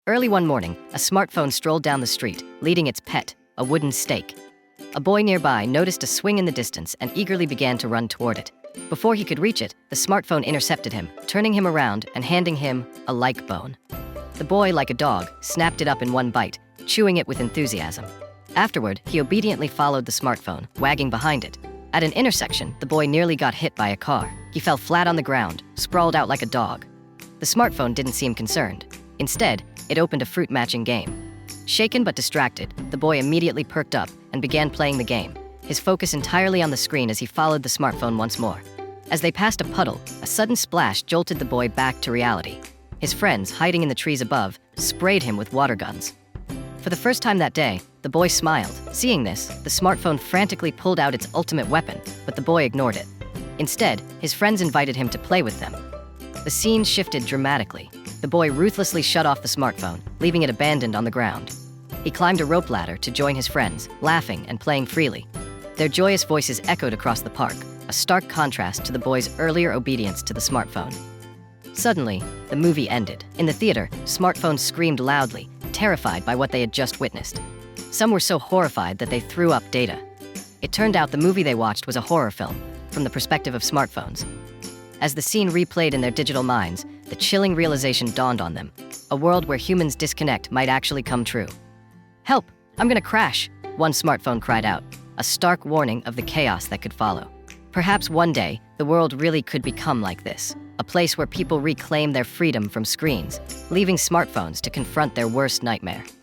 Early one morning, a smartphone strolled down the street, leading its pet, a wooden stake. A boy nearby noticed a swing in the distance and eagerly began to run toward it. Before he could reach it, the smartphone intercepted him, turning him around and handing him a like bone. The boy, like a dog, snapped it up in one bite, chewing it with enthusiasm. Afterward, he obediently followed the smartphone, wagging behind it. At an intersection, the boy nearly got hit by a car. He fell flat on the ground, sprawled out like a dog. The smartphone didn't seem concerned. Instead, it opened a fruit-matching game. Shaken but distracted, the boy immediately perked up and began playing the game, his focus entirely on the screen as he followed the smartphone once more. As they passed a puddle, a sudden splash jolted the boy back to reality. His friends, hiding in the trees above, sprayed him with water guns. For the first time that day, the boy smiled. Seeing this, the smartphone frantically pulled out its ultimate weapon, but the boy ignored it. Instead, his friends invited him to play with them. The scene shifted dramatically. The boy ruthlessly shut off the smartphone, leaving it abandoned on the ground. He climbed a rope ladder to join his friends, laughing and playing freely. Their joyous voices echoed across the park, a stark contrast to the boy's earlier obedience to the smartphone. Suddenly, the movie ended. In the theater, smartphones screamed loudly, terrified by what they had just witnessed. Some were so horrified that they threw up data. It turned out the movie they watched was a horror film, from the perspective of smartphones. As the scene replayed in their digital minds, the chilling realization dawned on them. A world where humans disconnect might actually come true. "Help! I'm gonna crash!" one smartphone cried out, a stark warning of the chaos that could follow. Perhaps one day, the world really could become like this, a place where people reclaim their freedom from screens, leaving smartphones to confront their worst nightmare.